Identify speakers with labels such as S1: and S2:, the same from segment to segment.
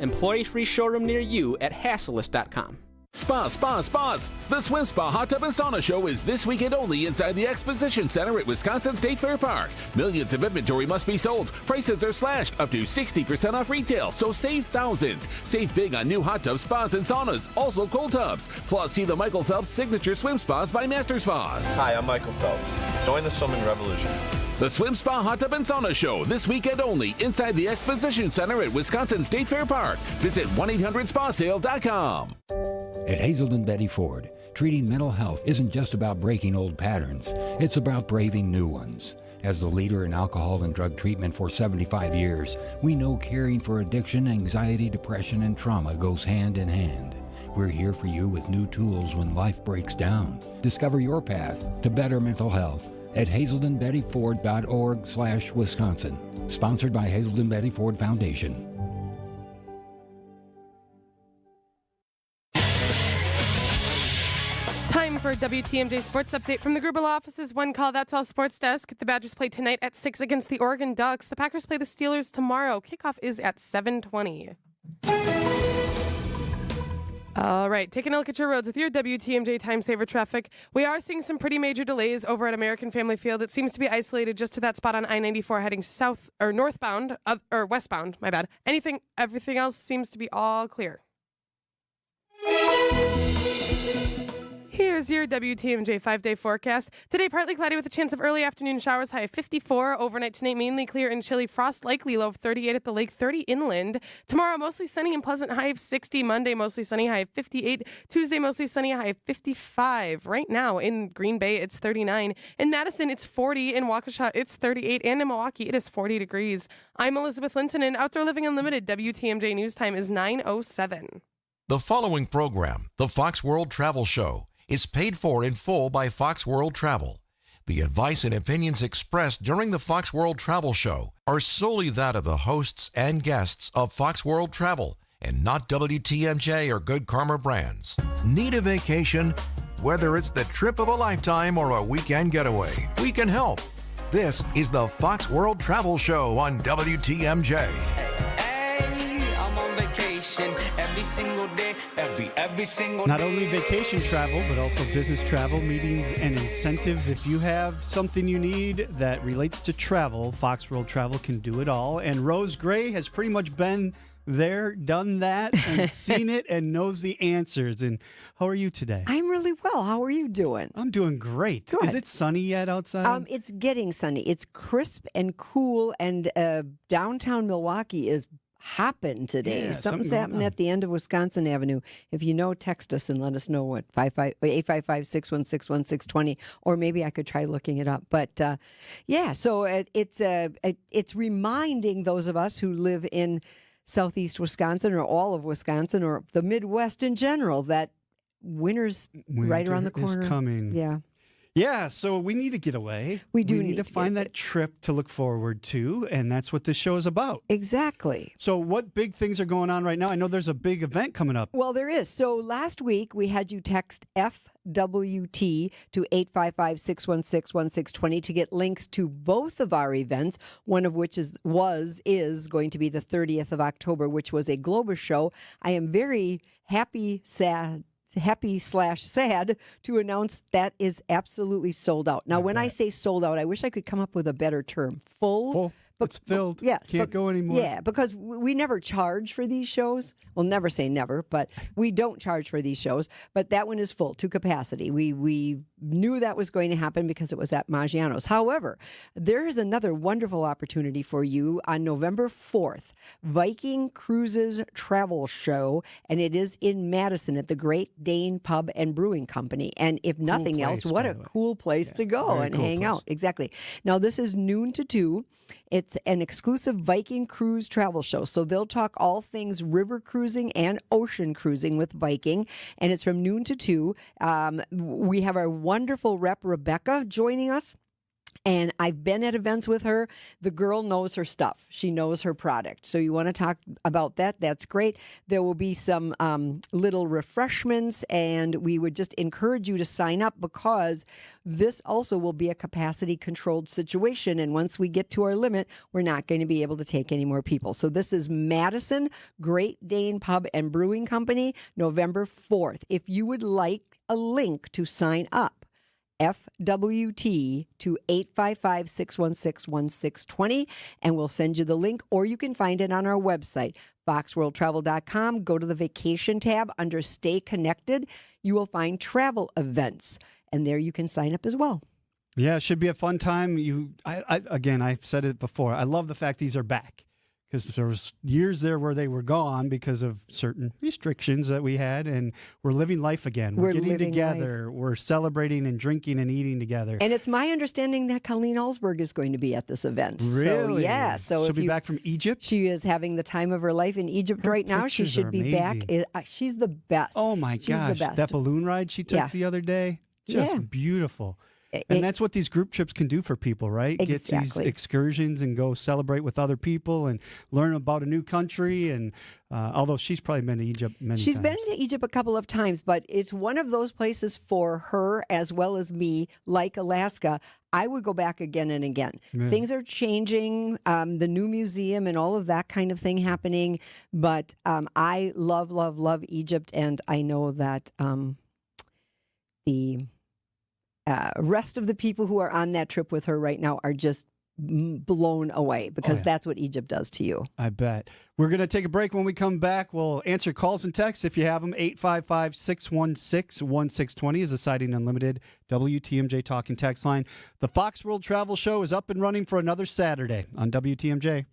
S1: Employee-free showroom near you at Hasselist.com.
S2: Spas! The Swim Spa Hot Tub and Sauna Show is this weekend only inside the Exposition Center at Wisconsin State Fair Park. Millions of inventory must be sold. Prices are slashed up to 60% off retail, so save thousands. Save big on new hot tubs, spas, and saunas, also cold tubs. Plus, see the Michael Phelps Signature Swim Spas by Master Spas.
S3: Hi, I'm Michael Phelps. Join the swimming revolution.
S2: The Swim Spa Hot Tub and Sauna Show this weekend only inside the Exposition Center at Wisconsin State Fair Park. Visit 1-800-SPASale.com.
S4: At Hazelden Betty Ford, treating mental health isn't just about breaking old patterns. It's about braving new ones. As the leader in alcohol and drug treatment for 75 years, we know caring for addiction, anxiety, depression, and trauma goes hand in hand. We're here for you with new tools when life breaks down. Discover your path to better mental health at hazeldenbettyford.org/Wisconsin. Sponsored by Hazelden Betty Ford Foundation.
S5: Time for a WTMJ Sports Update from the Grubel office's One Call That's All Sports Desk. The Badgers play tonight at 6 against the Oregon Ducks. The Packers play the Steelers tomorrow. Kickoff is at 7:20. All right, taking a look at your roads with your WTMJ Time Saver traffic. We are seeing some pretty major delays over at American Family Field. It seems to be isolated just to that spot on I-94 heading south or northbound or westbound. My bad. Everything else seems to be all clear. Here's your WTMJ 5-day forecast. Today, partly cloudy with a chance of early afternoon showers, high of 54. Overnight tonight, mainly clear and chilly. Frost likely, low of 38 at the lake, 30 inland. Tomorrow, mostly sunny and pleasant, high of 60. Monday, mostly sunny, high of 58. Tuesday, mostly sunny, high of 55. Right now, in Green Bay, it's 39. In Madison, it's 40. In Waukesha, it's 38. And in Milwaukee, it is 40 degrees. I'm Elizabeth Linton, and Outdoor Living Unlimited WTMJ News Time is 9:07.
S6: The following program, the Fox World Travel Show, is paid for in full by Fox World Travel. The advice and opinions expressed during the Fox World Travel Show are solely that of the hosts and guests of Fox World Travel and not WTMJ or Good Karma brands. Need a vacation? Whether it's the trip of a lifetime or a weekend getaway, we can help. This is the Fox World Travel Show on WTMJ.
S7: Hey, I'm on vacation every single day, every single
S8: Not
S7: day.
S8: only vacation travel, but also business travel, meetings, and incentives. If you have something you need that relates to travel, Fox World Travel can do it all. And Rose Gray has pretty much been there, done that, and seen it, and knows the answers. And how are you today?
S9: I'm really well. How are you doing?
S8: I'm doing great.
S9: Good.
S8: Is it sunny yet outside?
S9: It's getting sunny. It's crisp and cool, and downtown Milwaukee is hopping today.
S8: Yeah,
S9: Something's
S8: something
S9: happening
S8: going on.
S9: at the end of Wisconsin Avenue. If you know, text us and let us know what, 855-616-1620, or maybe I could try looking it up. But so it's reminding those of us who live in southeast Wisconsin or all of Wisconsin or the Midwest in general that winter's right around the corner.
S8: Is coming.
S9: Yeah.
S8: Yeah, so we need to get away.
S9: We do
S8: need to find that trip to look forward to, and that's what this show is about.
S9: Exactly.
S8: So what big things are going on right now? I know there's a big event coming up.
S9: Well, there is. So last week we had you text FWT to 855-616-1620 to get links to both of our events, one of which is going to be the 30th of October, which was a Globus show. I am very happy/sad to announce that is absolutely sold out. Now, when I say sold out, I wish I could come up with a better term. Full.
S8: It's filled.
S9: Yes.
S8: Can't go anymore.
S9: Yeah, because we never charge for these shows. Well, never say never, but we don't charge for these shows. But that one is full to capacity. We knew that was going to happen because it was at Maggiano's. However, there is another wonderful opportunity for you on November 4th, Viking Cruises Travel Show, and it is in Madison at the Great Dane Pub and Brewing Company. And if nothing else, what a cool place to go and hang out. Exactly. Now, this is noon to 2. It's an exclusive Viking cruise travel show. So they'll talk all things river cruising and ocean cruising with Viking. And it's from noon to 2. We have our wonderful rep, Rebecca, joining us. And I've been at events with her. The girl knows her stuff. She knows her product. So you want to talk about that? That's great. There will be some little refreshments, and we would just encourage you to sign up because this also will be a capacity controlled situation. And once we get to our limit, we're not going to be able to take any more people. So this is Madison Great Dane Pub and Brewing Company, November 4th. If you would like a link to sign up, FWT to 855-616-1620, and we'll send you the link, or you can find it on our website, foxworldtravel.com. Go to the vacation tab under Stay Connected. You will find travel events, and there you can sign up as well.
S8: Yeah, it should be a fun time. Again, I've said it before. I love the fact these are back, because there was years there where they were gone because of certain restrictions that we had, and we're living life again. We're getting together. Life. We're celebrating and drinking and eating together.
S9: And it's my understanding that Colleen Ellsberg is going to be at this event.
S8: Really?
S9: So, yeah. So
S8: she'll be back from Egypt?
S9: She is having the time of her life in Egypt right now. She should be back. She's the best.
S8: Oh, my gosh.
S9: The best.
S8: That balloon ride she took the other day, just beautiful. And that's what these group trips can do for people, right?
S9: Exactly.
S8: Get these excursions and go celebrate with other people and learn about a new country. And although she's probably been to Egypt many times.
S9: She's been to Egypt a couple of times, but it's one of those places for her as well as me, like Alaska. I would go back again and again. Yeah. Things are changing, the new museum and all of that kind of thing happening. But I love, love, love Egypt. And I know that the rest of the people who are on that trip with her right now are just blown away because that's what Egypt does to you.
S8: I bet. We're going to take a break. When we come back, we'll answer calls and texts if you have them. 855-616-1620 is a Siding Unlimited WTMJ talking text line. The Fox World Travel Show is up and running for another Saturday on WTMJ.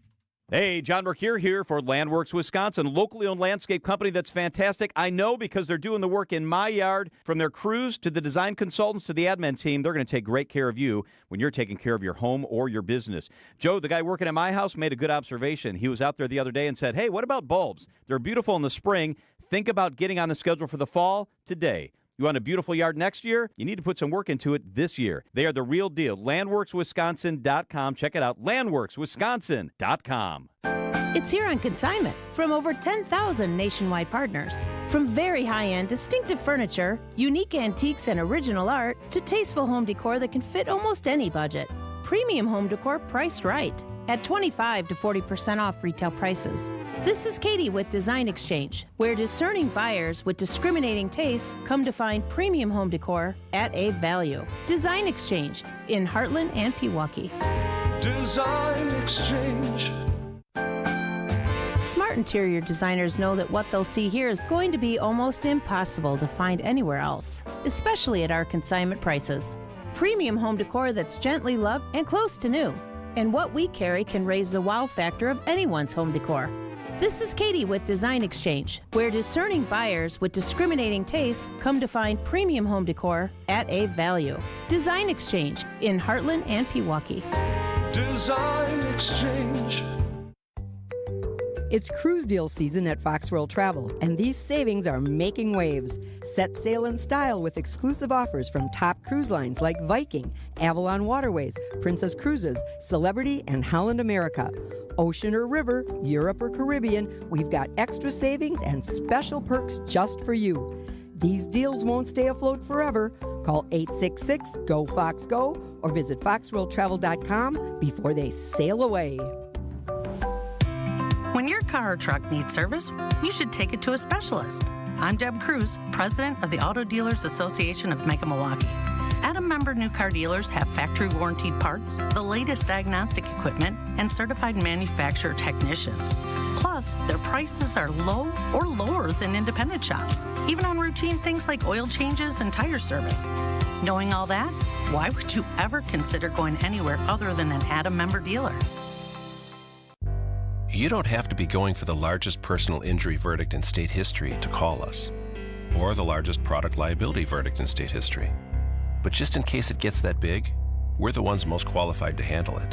S10: Hey, John Mercure here for Landworks Wisconsin, locally owned landscape company that's fantastic. I know because they're doing the work in my yard. From their crews to the design consultants to the admin team, they're going to take great care of you when you're taking care of your home or your business. Joe, the guy working at my house, made a good observation. He was out there the other day and said, hey, what about bulbs? They're beautiful in the spring. Think about getting on the schedule for the fall today. You want a beautiful yard next year? You need to put some work into it this year. They are the real deal. LandworksWisconsin.com. Check it out. LandworksWisconsin.com.
S11: It's here on consignment from over 10,000 nationwide partners. From very high-end, distinctive furniture, unique antiques and original art, to tasteful home decor that can fit almost any budget. Premium home decor priced right at 25 to 40% off retail prices. This is Katie with Design Exchange, where discerning buyers with discriminating tastes come to find premium home decor at a value. Design Exchange in Heartland and Pewaukee.
S12: Design Exchange.
S11: Smart interior designers know that what they'll see here is going to be almost impossible to find anywhere else, especially at our consignment prices. Premium home decor that's gently loved and close to new. And what we carry can raise the wow factor of anyone's home decor. This is Katie with Design Exchange, where discerning buyers with discriminating tastes come to find premium home decor at a value. Design Exchange in Heartland and Pewaukee.
S12: Design Exchange.
S9: It's cruise deal season at Fox World Travel, and these savings are making waves. Set sail in style with exclusive offers from top cruise lines like Viking, Avalon Waterways, Princess Cruises, Celebrity, and Holland America. Ocean or river, Europe or Caribbean, we've got extra savings and special perks just for you. These deals won't stay afloat forever. Call 866-GO-FOX-GO or visit foxworldtravel.com before they sail away.
S13: When your car or truck needs service, you should take it to a specialist. I'm Deb Cruz, president of the Auto Dealers Association of Mega Milwaukee. Adam member new car dealers have factory warranted parts, the latest diagnostic equipment, and certified manufacturer technicians. Plus, their prices are low or lower than independent shops, even on routine things like oil changes and tire service. Knowing all that, why would you ever consider going anywhere other than an Adam member dealer?
S14: You don't have to be going for the largest personal injury verdict in state history to call us, or the largest product liability verdict in state history. But just in case it gets that big, we're the ones most qualified to handle it.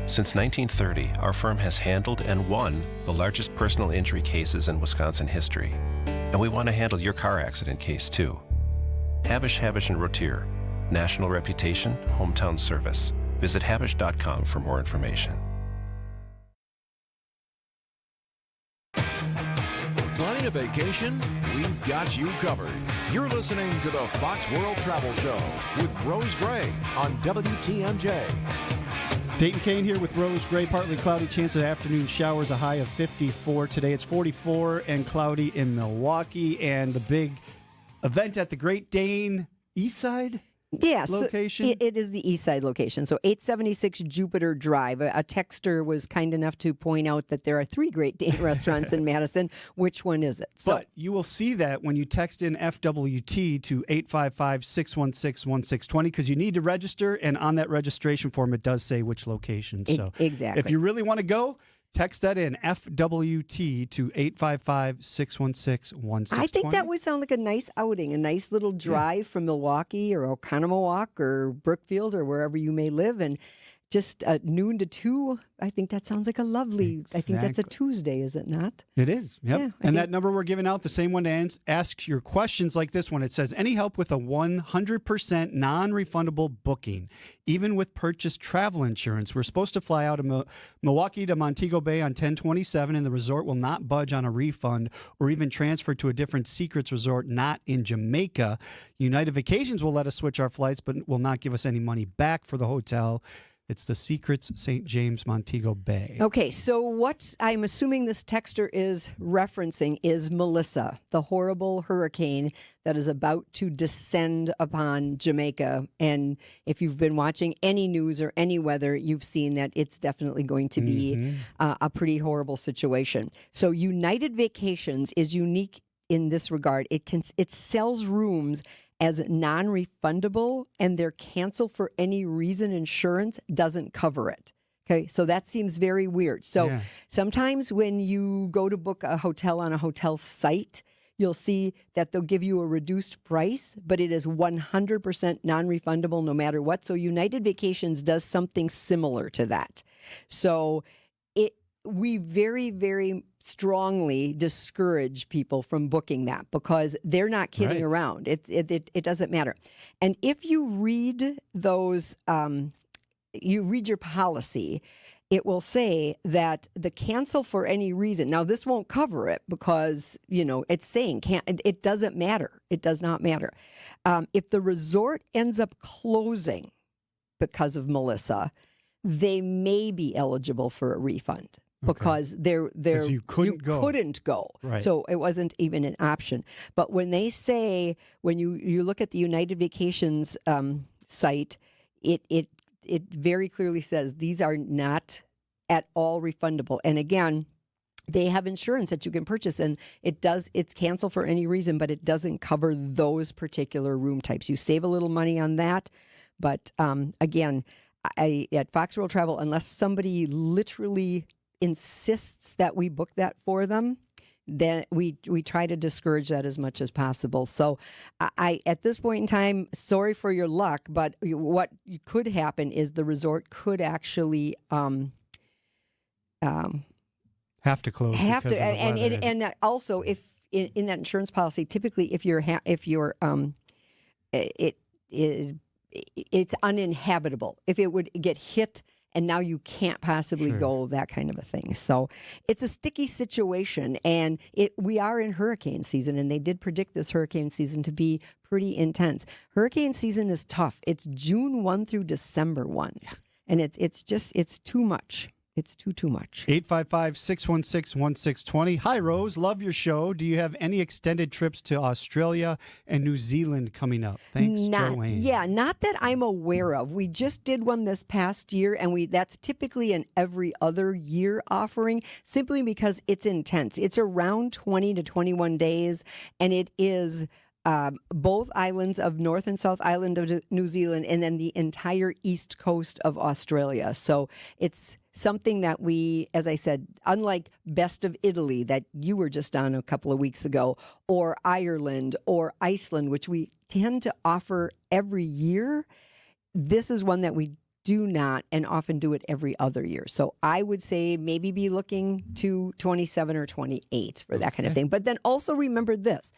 S14: Since 1930, our firm has handled and won the largest personal injury cases in Wisconsin history. And we want to handle your car accident case too. Habish, Habish & Rotier. National reputation, hometown service. Visit Habish.com for more information.
S6: Planning a vacation? We've got you covered. You're listening to the Fox World Travel Show with Rose Gray on WTMJ.
S8: Dayton Kane here with Rose Gray. Partly cloudy, chance of afternoon showers, a high of 54 today. It's 44 and cloudy in Milwaukee. And the big event at the Great Dane East Side location?
S9: So it is the East Side location. So 876 Jupiter Drive. A texter was kind enough to point out that there are 3 Great Dane restaurants in Madison. Which one is it? So,
S8: but you will see that when you text in FWT to 855-616-1620 because you need to register, and on that registration form it does say which location. So
S9: exactly.
S8: If you really want to go, text that in, FWT, to 855-616-1620.
S9: I think that would sound like a nice outing, a nice little drive from Milwaukee or Oconomowoc or Brookfield or wherever you may live, and just noon to 2. I think that sounds like a lovely, I think that's a Tuesday, is it not?
S8: It is, yep.
S9: Yeah,
S8: and that number we're giving out, the same one to ask your questions like this one. It says, any help with a 100% non-refundable booking, even with purchased travel insurance? We're supposed to fly out of Milwaukee to Montego Bay on 10/27, and the resort will not budge on a refund or even transfer to a different Secrets resort not in Jamaica. United Vacations will let us switch our flights, but will not give us any money back for the hotel. It's the Secrets St. James, Montego Bay.
S9: Okay, so what I'm assuming this texter is referencing is Melissa, the horrible hurricane that is about to descend upon Jamaica. And if you've been watching any news or any weather, you've seen that it's definitely going to be a pretty horrible situation. So United Vacations is unique in this regard. It sells rooms as non-refundable, and their cancel for any reason insurance doesn't cover it. Okay, so that seems very weird. So sometimes when you go to book a hotel on a hotel site, you'll see that they'll give you a reduced price, but it is 100% non-refundable no matter what. So United Vacations does something similar to that. So we very, very strongly discourage people from booking that because they're not kidding around. It doesn't matter. And if you read those, you read your policy, it will say that the cancel for any reason. Now, this won't cover it because, it's saying it doesn't matter. It does not matter. If the resort ends up closing because of Melissa, they may be eligible for a refund. Because you couldn't go.
S8: Right.
S9: So it wasn't even an option. But when they say, when you look at the United Vacations site, it very clearly says these are not at all refundable. And again, they have insurance that you can purchase, and it's canceled for any reason, but it doesn't cover those particular room types. You save a little money on that, but again, at Fox World Travel, unless somebody literally insists that we book that for them, then we try to discourage that as much as possible. So I at this point in time, sorry for your luck, but what could happen is the resort could actually
S8: have to close.
S9: And also if in that insurance policy, typically if it's uninhabitable, if it would get hit and now you can't possibly go, that kind of a thing. So it's a sticky situation, and we are in hurricane season, and they did predict this hurricane season to be pretty intense. Hurricane season is tough. It's June 1 through December 1, and it's too much. It's too much.
S8: 855-616-1620. Hi, Rose. Love your show. Do you have any extended trips to Australia and New Zealand coming up? Thanks, Joanne.
S9: Yeah, not that I'm aware of. We just did one this past year, and that's typically an every other year offering simply because it's intense. It's around 20 to 21 days, and it is both islands of North and South Island of New Zealand, and then the entire east coast of Australia. So it's something that we, as I said, unlike Best of Italy that you were just on a couple of weeks ago, or Ireland or Iceland, which we tend to offer every year, this is one that we do not and often do it every other year. So I would say maybe be looking to 27 or 28 for that kind of thing. But then also remember this,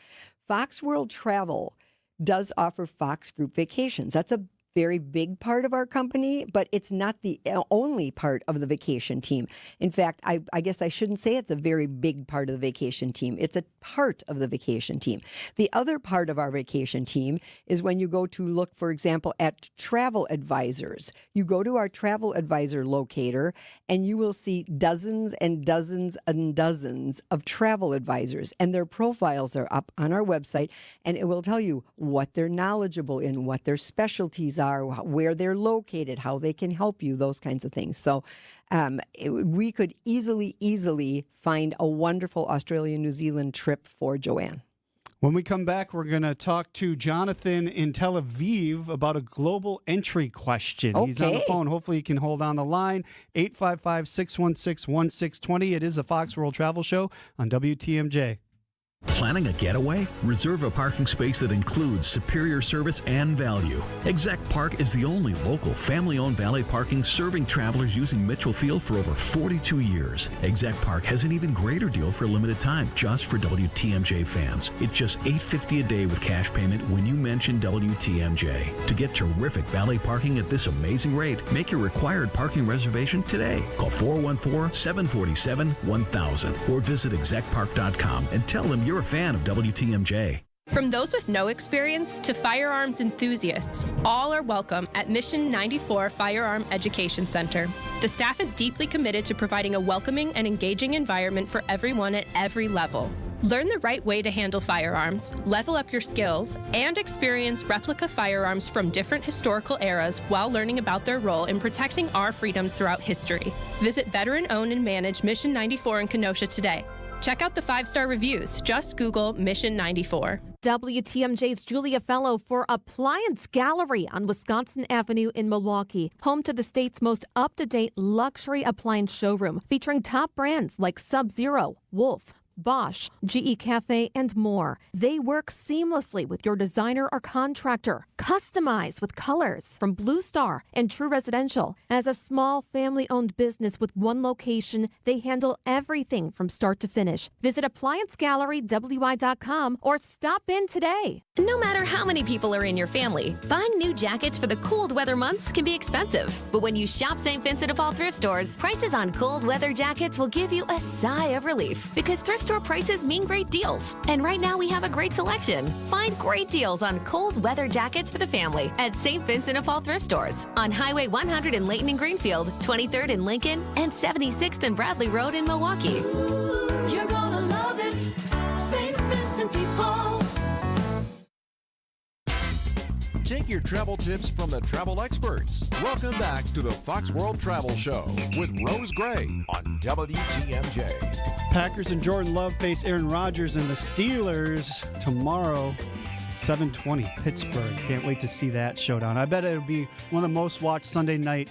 S9: Fox World Travel does offer Fox Group Vacations. That's a very big part of our company, but it's not the only part of the vacation team. In fact, I guess I shouldn't say it's a very big part of the vacation team. It's a part of the vacation team. The other part of our vacation team is when you go to look, for example, at travel advisors. You go to our travel advisor locator and you will see dozens and dozens and dozens of travel advisors, and their profiles are up on our website, and it will tell you what they're knowledgeable in, what their specialties are, where they're located, how they can help you, those kinds of things. So we could easily find a wonderful Australia-New Zealand trip for Joanne.
S8: When we come back, we're going to talk to Jonathan in Tel Aviv about a global entry question. He's on the phone. Hopefully he can hold on the line. 855-616-1620. It is a Fox World Travel Show on WTMJ.
S15: Planning a getaway? Reserve a parking space that includes superior service and value. Exec Park is the only local family-owned valet parking serving travelers using Mitchell Field for over 42 years. Exec Park has an even greater deal for a limited time just for WTMJ fans. It's just $8.50 a day with cash payment when you mention WTMJ. To get terrific valet parking at this amazing rate, make your required parking reservation today. Call 414-747-1000 or visit execpark.com and tell them you're a fan of WTMJ.
S16: From those with no experience to firearms enthusiasts, all are welcome at Mission 94 Firearms Education Center. The staff is deeply committed to providing a welcoming and engaging environment for everyone at every level. Learn the right way to handle firearms, level up your skills, and experience replica firearms from different historical eras while learning about their role in protecting our freedoms throughout history. Visit veteran-owned and managed Mission 94 in Kenosha today. Check out the 5-star reviews. Just Google Mission 94.
S17: WTMJ's Julia Fellow for Appliance Gallery on Wisconsin Avenue in Milwaukee, home to the state's most up-to-date luxury appliance showroom, featuring top brands like Sub-Zero, Wolf, Bosch, GE Cafe, and more. They work seamlessly with your designer or contractor. Customize with colors from Blue Star and True Residential. As a small family-owned business with one location, they handle everything from start to finish. Visit ApplianceGalleryWI.com or stop in today.
S18: No matter how many people are in your family, buying new jackets for the cold weather months can be expensive. But when you shop St. Vincent de Paul thrift stores, prices on cold weather jackets will give you a sigh of relief because thrift store prices mean great deals. And right now we have a great selection. Find great deals on cold weather jackets for the family at St. Vincent de Paul thrift stores on Highway 100 in Layton and Greenfield, 23rd in Lincoln, and 76th and Bradley Road in Milwaukee.
S12: You're gonna love it, St. Vincent de Paul.
S6: Take your travel tips from the travel experts. Welcome back to the Fox World Travel Show with Rose Gray on WTMJ.
S8: Packers and Jordan Love face Aaron Rodgers and the Steelers tomorrow, 7:20 Pittsburgh. Can't wait to see that showdown. I bet it'll be one of the most watched Sunday night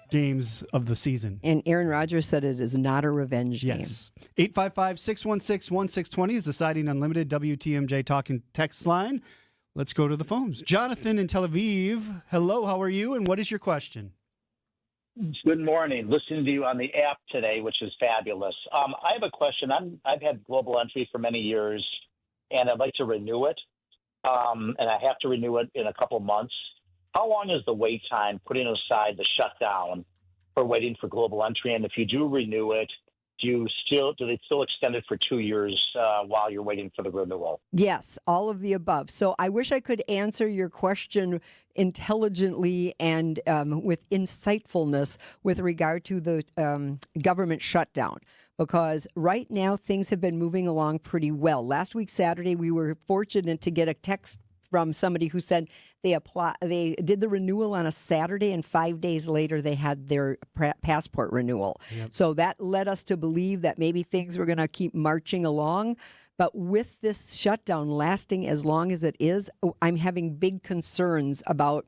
S8: games of the season.
S9: And Aaron Rodgers said it is not a revenge game.
S8: Yes. 855-616-1620 is the Siding Unlimited WTMJ talking text line. Let's go to the phones. Jonathan in Tel Aviv. Hello, how are you? And what is your question?
S19: Good morning. Listening to you on the app today, which is fabulous. I have a question. I've had Global Entry for many years, and I'd like to renew it. And I have to renew it in a couple months. How long is the wait time, putting aside the shutdown, for waiting for Global Entry? And if you do renew it, do they still extend it for 2 years while you're waiting for the renewal?
S9: Yes, all of the above. So I wish I could answer your question intelligently and with insightfulness with regard to the government shutdown, because right now things have been moving along pretty well. Last week, Saturday, we were fortunate to get a text from somebody who said they did the renewal on a Saturday, and 5 days later they had their passport renewal. Yep. So that led us to believe that maybe things were going to keep marching along. But with this shutdown lasting as long as it is, I'm having big concerns about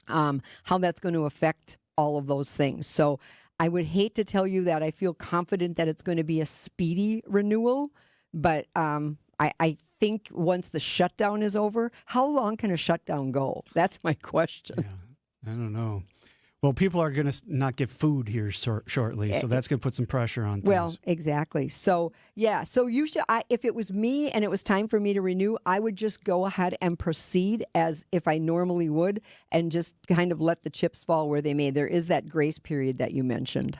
S9: how that's going to affect all of those things. So I would hate to tell you that I feel confident that it's going to be a speedy renewal, but I think once the shutdown is over, how long can a shutdown go? That's my question.
S8: Yeah, I don't know. Well, people are going to not get food here shortly, so that's going to put some pressure on things.
S9: Well, exactly. So, yeah. So you should. If it was me and it was time for me to renew, I would just go ahead and proceed as if I normally would, and just kind of let the chips fall where they may. There is that grace period that you mentioned.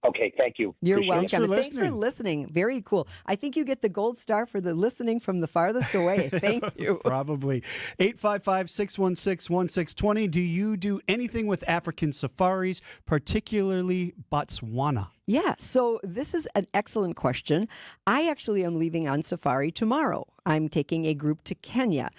S19: Okay, thank you.
S9: You're
S19: Appreciate
S9: welcome.
S19: it.
S9: Thanks for listening. Very cool. I think you get the gold star for the listening from the farthest away. Thank you.
S8: Probably. 855-616-1620. Do you do anything with African safaris, particularly Botswana?
S9: Yeah, so this is an excellent question. I actually am leaving on safari tomorrow. I'm taking a group to Kenya.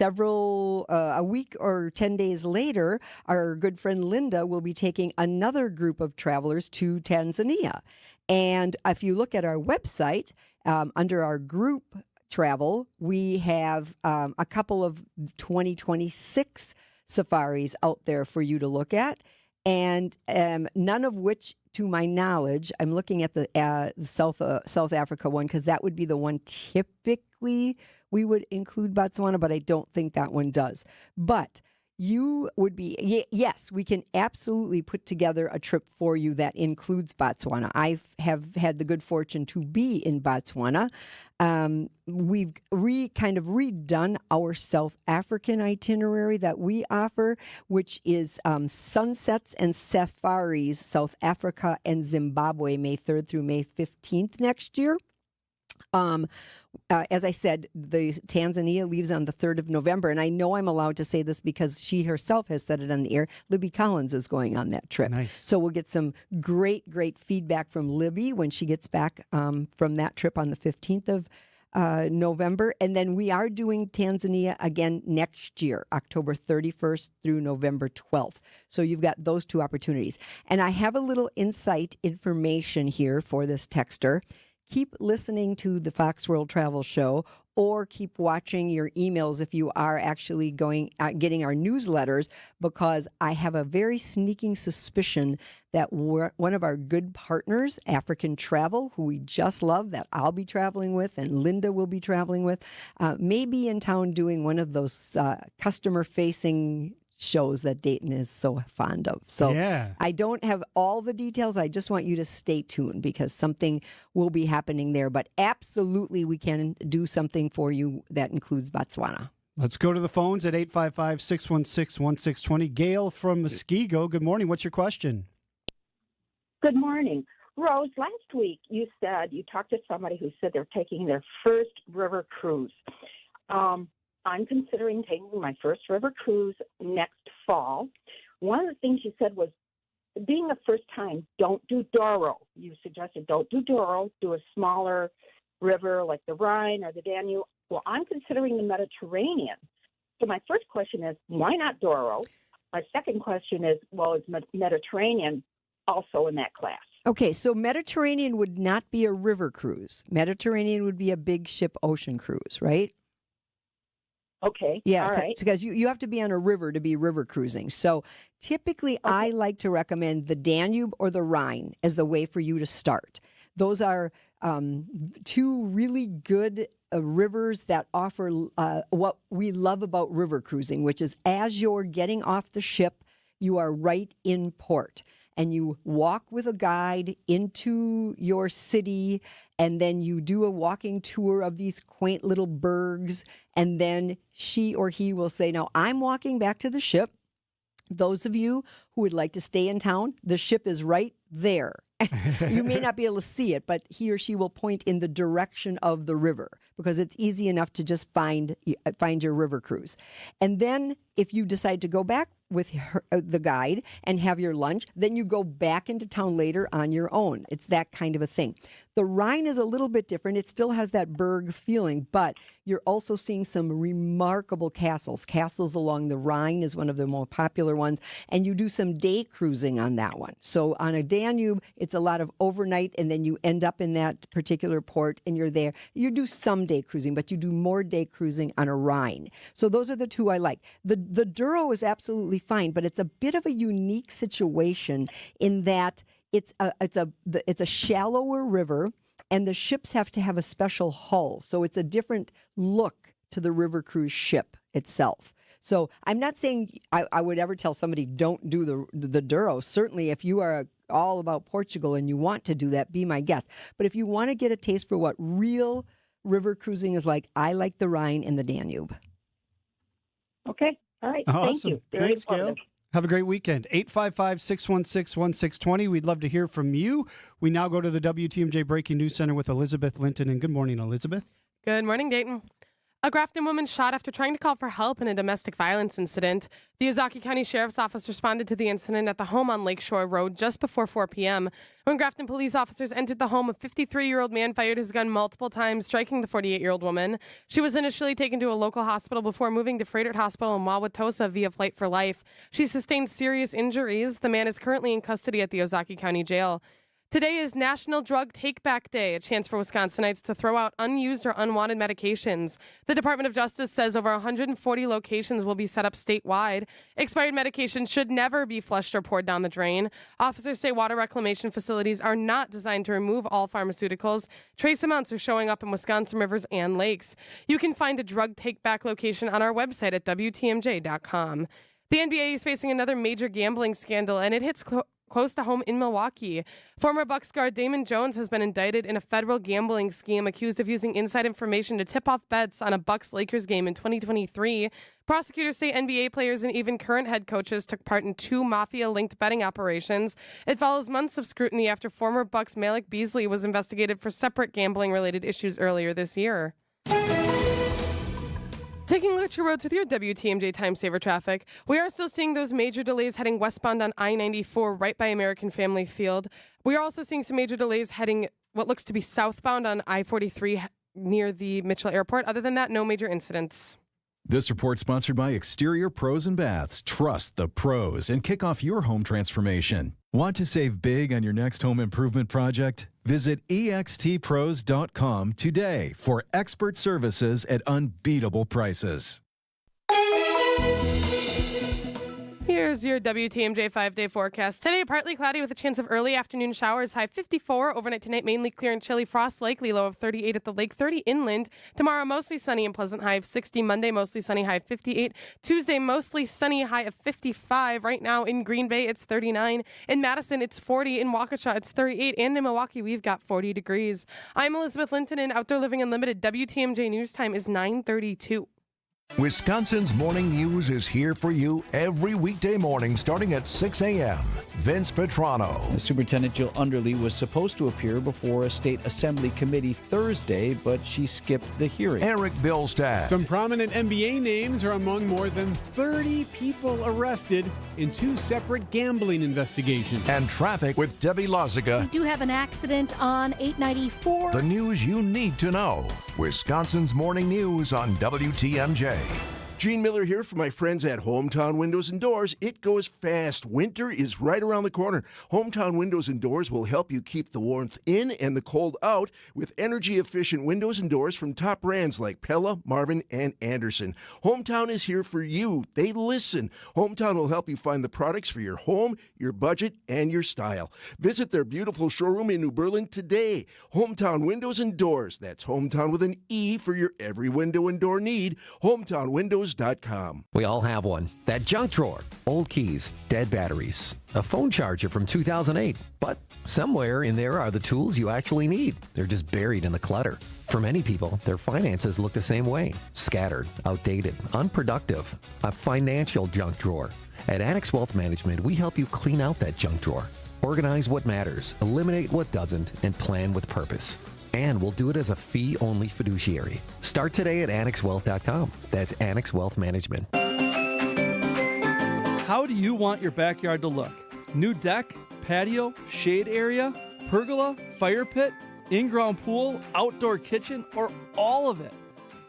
S9: A week or 10 days later, our good friend Linda will be taking another group of travelers to Tanzania. And if you look at our website, under our group travel, we have a couple of 2026 safaris out there for you to look at. And none of which, to my knowledge, I'm looking at the South Africa one, because that would be the one typically we would include Botswana, but I don't think that one does. But you would be, yes, we can absolutely put together a trip for you that includes Botswana. I have had the good fortune to be in Botswana. We've kind of redone our South African itinerary that we offer, which is sunsets and safaris, South Africa and Zimbabwe, May 3rd through May 15th next year. As I said, the Tanzania leaves on the 3rd of November, and I know I'm allowed to say this because she herself has said it on the air. Libby Collins is going on that trip.
S8: Nice.
S9: So we'll get some great feedback from Libby when she gets back from that trip on the 15th of November. And then we are doing Tanzania again next year, October 31st through November 12th. So you've got those two opportunities. And I have a little insight information here for this texter. Keep listening to the Fox World Travel Show, or keep watching your emails if you are actually getting our newsletters, because I have a very sneaking suspicion that one of our good partners, African Travel, who we just love, that I'll be traveling with and Linda will be traveling with, may be in town doing one of those customer-facing shows that Dayton is so fond of. So
S8: yeah.
S9: I don't have all the details. I just want you to stay tuned, because something will be happening there. But absolutely, we can do something for you that includes Botswana.
S8: Let's go to the phones at 855-616-1620. Gail from Muskego. Good morning. What's your question?
S20: Good morning. Rose, last week you talked to somebody who said they're taking their first river cruise. I'm considering taking my first river cruise next fall. One of the things you said was, being a first time, don't do Douro. You suggested don't do Douro, do a smaller river like the Rhine or the Danube. Well, I'm considering the Mediterranean. So my first question is, why not Douro? My second question is, well, is Mediterranean also in that class?
S9: Okay, so Mediterranean would not be a river cruise. Mediterranean would be a big ship ocean cruise, right?
S20: Okay.
S9: Yeah,
S20: all right.
S9: because you have to be on a river to be river cruising. So typically, I like to recommend the Danube or the Rhine as the way for you to start. Those are two really good rivers that offer what we love about river cruising, which is as you're getting off the ship, you are right in port. And you walk with a guide into your city, and then you do a walking tour of these quaint little burgs, and then she or he will say, now I'm walking back to the ship. Those of you who would like to stay in town, the ship is right there. You may not be able to see it, but he or she will point in the direction of the river, because it's easy enough to just find your river cruise. And then if you decide to go back with the guide and have your lunch, then you go back into town later on your own. It's that kind of a thing. The Rhine is a little bit different. It still has that burg feeling, but you're also seeing some remarkable castles. Castles along the Rhine is one of the more popular ones, and you do some day cruising on that one. So on a Danube, it's a lot of overnight, and then you end up in that particular port and you're there. You do some day cruising, but you do more day cruising on a Rhine. So those are the two I like. The Douro is absolutely fine, but it's a bit of a unique situation in that it's a shallower river, and the ships have to have a special hull. So it's a different look to the river cruise ship itself. So I'm not saying I would ever tell somebody don't do the Douro. Certainly, if you are all about Portugal and you want to do that, be my guest. But if you want to get a taste for what real river cruising is like, I like the Rhine and the Danube.
S20: Okay. All right.
S8: Awesome.
S20: Thank you. Very
S8: Thanks,
S20: informative.
S8: Gail. Have a great weekend. 855-616-1620. We'd love to hear from you. We now go to the WTMJ Breaking News Center with Elizabeth Linton. And good morning, Elizabeth.
S5: Good morning, Dayton. A Grafton woman shot after trying to call for help in a domestic violence incident. The Ozaukee County Sheriff's Office responded to the incident at the home on Lakeshore Road just before 4 p.m. When Grafton police officers entered the home, a 53-year-old man fired his gun multiple times, striking the 48-year-old woman. She was initially taken to a local hospital before moving to Frederick Hospital in Wauwatosa via Flight for Life. She sustained serious injuries. The man is currently in custody at the Ozaukee County Jail. Today is National Drug Take-Back Day, a chance for Wisconsinites to throw out unused or unwanted medications. The Department of Justice says over 140 locations will be set up statewide. Expired medications should never be flushed or poured down the drain. Officers say water reclamation facilities are not designed to remove all pharmaceuticals. Trace amounts are showing up in Wisconsin rivers and lakes. You can find a drug take-back location on our website at WTMJ.com. The NBA is facing another major gambling scandal, and it hits close to home in Milwaukee. Former Bucks guard Damon Jones has been indicted in a federal gambling scheme accused of using inside information to tip off bets on a Bucks-Lakers game in 2023. Prosecutors say NBA players and even current head coaches took part in 2 mafia-linked betting operations. It follows months of scrutiny after former Bucks Malik Beasley was investigated for separate gambling-related issues earlier this year. Taking a look at your roads with your WTMJ Time Saver traffic, we are still seeing those major delays heading westbound on I-94 right by American Family Field. We are also seeing some major delays heading what looks to be southbound on I-43 near the Mitchell Airport. Other than that, no major incidents.
S21: This report sponsored by Exterior Pros and Baths. Trust the pros and kick off your home transformation. Want to save big on your next home improvement project? Visit extpros.com today for expert services at unbeatable prices.
S5: Here's your WTMJ 5-day forecast. Today, partly cloudy with a chance of early afternoon showers. High 54. Overnight tonight, mainly clear and chilly. Frost likely. Low of 38 at the lake. 30 inland. Tomorrow, mostly sunny and pleasant. High of 60. Monday, mostly sunny. High of 58. Tuesday, mostly sunny. High of 55. Right now in Green Bay, it's 39. In Madison, it's 40. In Waukesha, it's 38. And in Milwaukee, we've got 40 degrees. I'm Elizabeth Linton in Outdoor Living Unlimited. WTMJ News Time is 9:32.
S6: Wisconsin's Morning News is here for you every weekday morning starting at 6 a.m. Vince Petrano.
S22: Superintendent Jill Underly was supposed to appear before a state assembly committee Thursday, but she skipped the hearing.
S6: Eric Billstad.
S23: Some prominent NBA names are among more than 30 people arrested in 2 separate gambling investigations.
S6: And traffic with Debbie Loziga.
S24: We do have an accident on 894.
S6: The news you need to know. Wisconsin's Morning News on WTMJ.
S25: Gene Miller here for my friends at Hometown Windows and Doors. It goes fast. Winter is right around the corner. Hometown Windows and Doors will help you keep the warmth in and the cold out with energy-efficient windows and doors from top brands like Pella, Marvin, and Anderson. Hometown is here for you. They listen. Hometown will help you find the products for your home, your budget, and your style. Visit their beautiful showroom in New Berlin today. Hometown Windows and Doors. That's Hometown with an E for your every window and door need. HometownWindows.com.
S26: We all have one. That junk drawer, old keys, dead batteries, a phone charger from 2008. But somewhere in there are the tools you actually need. They're just buried in the clutter. For many people, their finances look the same way. Scattered, outdated, unproductive. A financial junk drawer. At Annex Wealth Management, we help you clean out that junk drawer. Organize what matters, eliminate what doesn't, and plan with purpose. And we'll do it as a fee-only fiduciary. Start today at AnnexWealth.com. That's Annex Wealth Management.
S27: How do you want your backyard to look? New deck, patio, shade area, pergola, fire pit, in-ground pool, outdoor kitchen, or all of it?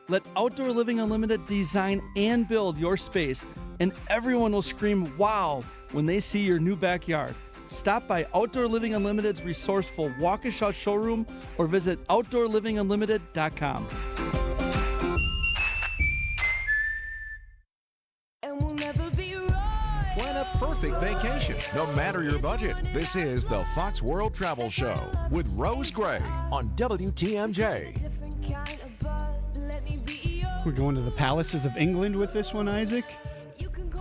S27: Let Outdoor Living Unlimited design and build your space, and everyone will scream wow when they see your new backyard. Stop by Outdoor Living Unlimited's resourceful Waukesha showroom or visit OutdoorLivingUnlimited.com.
S6: Plan a perfect vacation, no matter your budget. This is the Fox World Travel Show with Rose Gray on WTMJ.
S8: We're going to the palaces of England with this one, Isaac.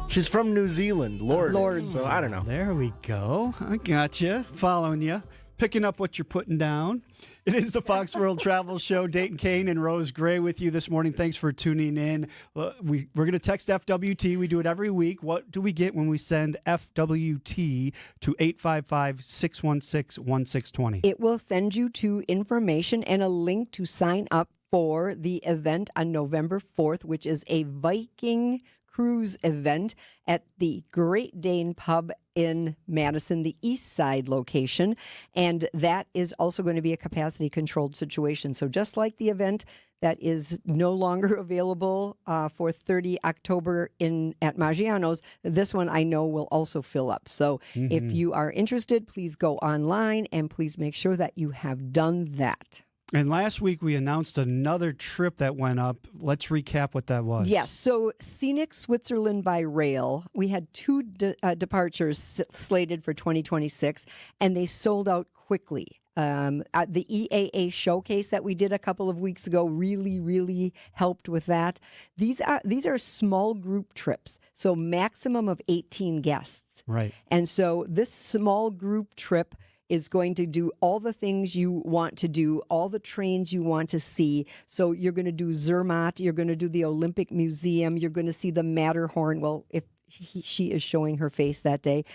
S1: She's from New Zealand,
S9: Lords.
S1: So I don't know.
S8: There we go. I got you. Following you. Picking up what you're putting down. It is the Fox World Travel Show. Dayton Kane and Rose Gray with you this morning. Thanks for tuning in. We're going to text FWT. We do it every week. What do we get when we send FWT to 855-616-1620?
S9: It will send you to information and a link to sign up for the event on November 4th, which is a Viking cruise event at the Great Dane Pub in Madison, the East Side location. And that is also going to be a capacity controlled situation. So just like the event that is no longer available for 30 October at Maggiano's, this one I know will also fill up. So if you are interested, please go online and please make sure that you have done that.
S8: And last week we announced another trip that went up. Let's recap what that was.
S9: Yes. So Scenic Switzerland by rail. We had two departures slated for 2026, and they sold out quickly. At the EAA showcase that we did a couple of weeks ago really helped with that. These are small group trips, so maximum of 18 guests.
S8: Right.
S9: And so this small group trip is going to do all the things you want to do, all the trains you want to see. So you're going to do Zermatt, you're going to do the Olympic Museum, you're going to see the Matterhorn. Well, if she is showing her face that day.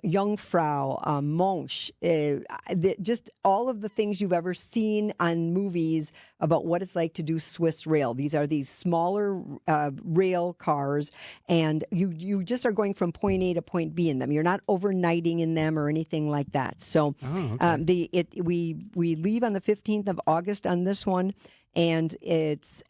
S9: Jungfrau, Monch, just all of the things you've ever seen on movies about what it's like to do Swiss rail. These are these smaller rail cars, and you just are going from point A to point B in them. You're not overnighting in them or anything like that. So we leave on the 15th of August on this one. And it's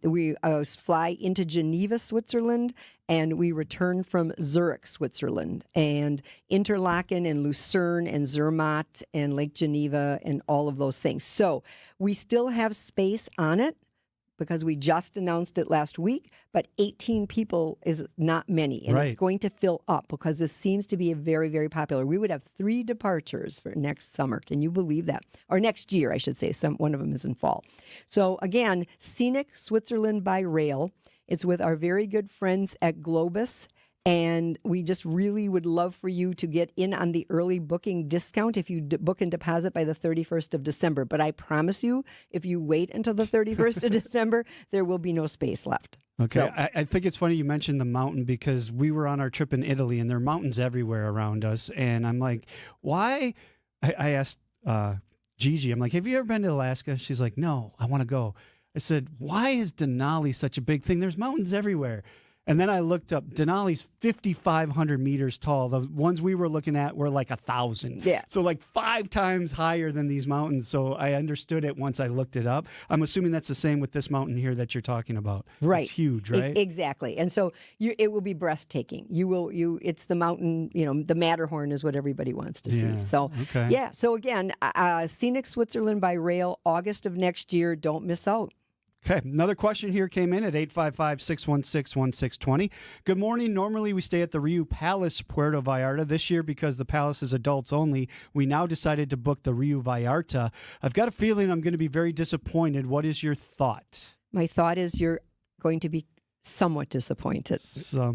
S9: we fly into Geneva, Switzerland, and we return from Zurich, Switzerland, and Interlaken and Lucerne and Zermatt and Lake Geneva and all of those things. So we still have space on it because we just announced it last week, but 18 people is not many, and it's going to fill up because this seems to be very, very popular. We would have 3 departures for next summer. Can you believe that? Or next year, I should say. One of them is in fall. So again, Scenic Switzerland by rail. It's with our very good friends at Globus. And we just really would love for you to get in on the early booking discount if you book and deposit by the 31st of December. But I promise you, if you wait until the 31st of December, there will be no space left.
S8: Okay.
S9: So,
S8: I think it's funny you mentioned the mountain because we were on our trip in Italy and there are mountains everywhere around us. And I'm like, why? I asked Gigi, I'm like, have you ever been to Alaska? She's like, no, I want to go. I said, why is Denali such a big thing? There's mountains everywhere. And then I looked up, Denali's 5,500 meters tall. The ones we were looking at were like 1,000.
S9: Yeah.
S8: So like 5 times higher than these mountains. So I understood it once I looked it up. I'm assuming that's the same with this mountain here that you're talking about.
S9: Right.
S8: It's huge, right?
S9: Exactly. And so it will be breathtaking. It's the mountain, the Matterhorn is what everybody wants to see. So, yeah. So again, Scenic Switzerland by rail, August of next year. Don't miss out.
S8: Okay, another question here came in at 855-616-1620. Good morning. Normally we stay at the Riu Palace, Puerto Vallarta. This year, because the palace is adults only, we now decided to book the Riu Vallarta. I've got a feeling I'm going to be very disappointed. What is your thought?
S9: My thought is you're going to be somewhat disappointed.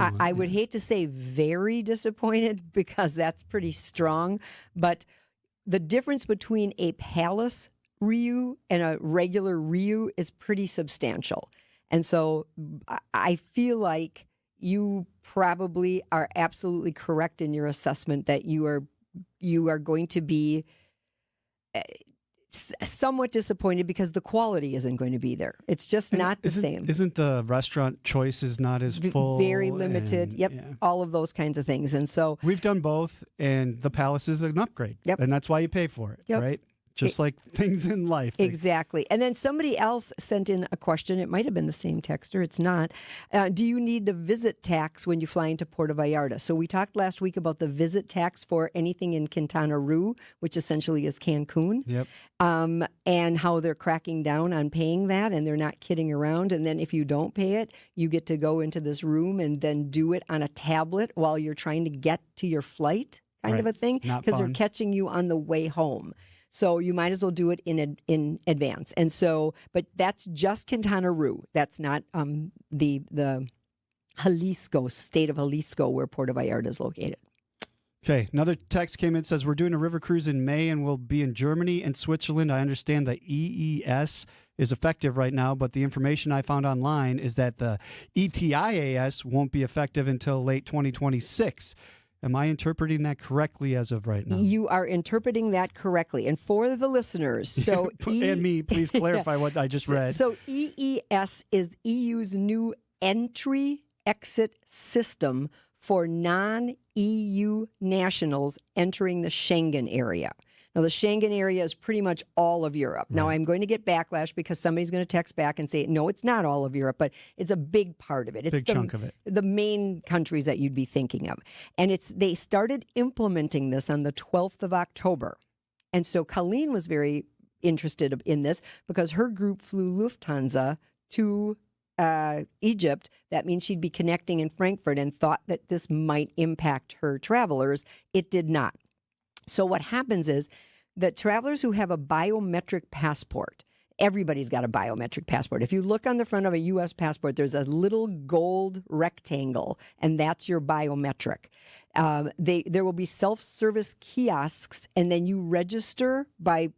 S9: I would hate to say very disappointed because that's pretty strong, but the difference between a palace Riu and a regular Riu is pretty substantial. And so I feel like you probably are absolutely correct in your assessment that you are going to be somewhat disappointed because the quality isn't going to be there. It's just not the same.
S8: Isn't the restaurant choices not as full?
S9: Very limited.
S8: And,
S9: yep. Yeah. All of those kinds of things. And so
S8: we've done both, and the palace is an upgrade.
S9: Yep.
S8: And that's why you pay for it, right? Just like things in life.
S9: Exactly. And then somebody else sent in a question. It might have been the same texter. It's not. Do you need a visit tax when you fly into Puerto Vallarta? So we talked last week about the visit tax for anything in Quintana Roo, which essentially is Cancun.
S8: Yep.
S9: And how they're cracking down on paying that, and they're not kidding around. And then if you don't pay it, you get to go into this room and then do it on a tablet while you're trying to get to your flight, kind of a thing, because they're catching you on the way home. So you might as well do it in advance. And so, but that's just Quintana Roo. That's not the Jalisco, state of Jalisco, where Puerto Vallarta is located.
S8: Okay, another text came in, says we're doing a river cruise in May and we'll be in Germany and Switzerland. I understand the EES is effective right now, but the information I found online is that the ETIAS won't be effective until late 2026. Am I interpreting that correctly as of right now?
S9: You are interpreting that correctly. And for the listeners, so
S8: and me, please clarify what I just read.
S9: So EES is EU's new entry-exit system for non-EU nationals entering the Schengen area. Now, the Schengen area is pretty much all of Europe. Right. Now, I'm going to get backlash because somebody's going to text back and say, no, it's not all of Europe, but it's a big part of it. It's
S8: big chunk of it.
S9: The main countries that you'd be thinking of. And they started implementing this on the 12th of October. And so Colleen was very interested in this because her group flew Lufthansa to Egypt. That means she'd be connecting in Frankfurt and thought that this might impact her travelers. It did not. So what happens is that travelers who have a biometric passport, everybody's got a biometric passport. If you look on the front of a U.S. passport, there's a little gold rectangle, and that's your biometric. There will be self-service kiosks, and then you register by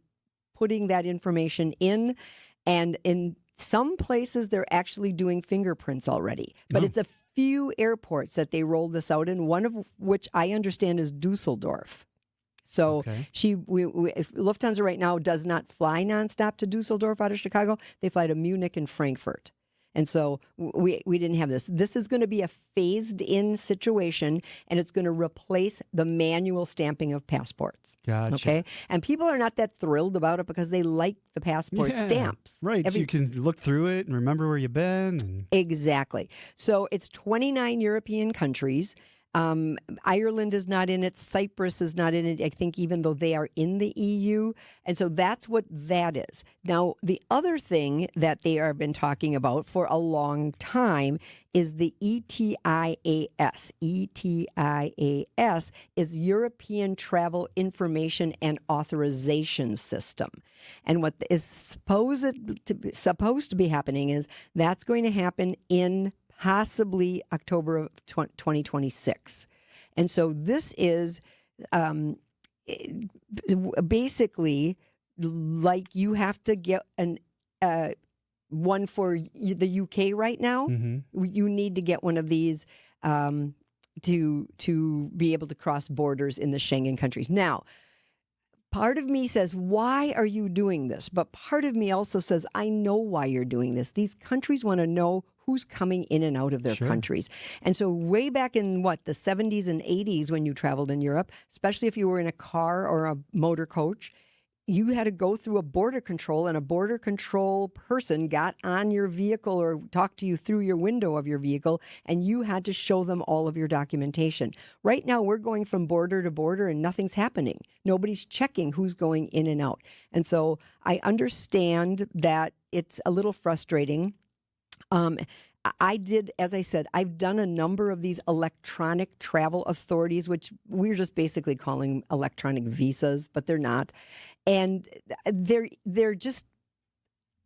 S9: putting that information in, and in some places, they're actually doing fingerprints already, but it's a few airports that they rolled this out in, one of which I understand is Dusseldorf. So Lufthansa right now does not fly nonstop to Dusseldorf out of Chicago. They fly to Munich and Frankfurt. And so we didn't have this. This is going to be a phased-in situation, and it's going to replace the manual stamping of passports.
S8: Gotcha.
S9: Okay? And people are not that thrilled about it because they like the passport stamps.
S8: Right, so you can look through it and remember where you've been.
S9: Exactly. So it's 29 European countries. Ireland is not in it. Cyprus is not in it, I think, even though they are in the EU. And so that's what that is. Now, the other thing that they have been talking about for a long time is the ETIAS. ETIAS is European Travel Information and Authorization System. And what is supposed to be happening is that's going to happen in possibly October of 2026. And so this is basically like you have to get one for the UK right now. Mm-hmm. You need to get one of these to be able to cross borders in the Schengen countries. Now, part of me says, why are you doing this? But part of me also says, I know why you're doing this. These countries want to know who's coming in and out of their countries. And so way back in, the 70s and 80s when you traveled in Europe, especially if you were in a car or a motor coach, you had to go through a border control, and a border control person got on your vehicle or talked to you through your window of your vehicle, and you had to show them all of your documentation. Right now, we're going from border to border, and nothing's happening. Nobody's checking who's going in and out. And so I understand that it's a little frustrating. As I said, I've done a number of these electronic travel authorities, which we're just basically calling electronic visas, but they're not. And they're just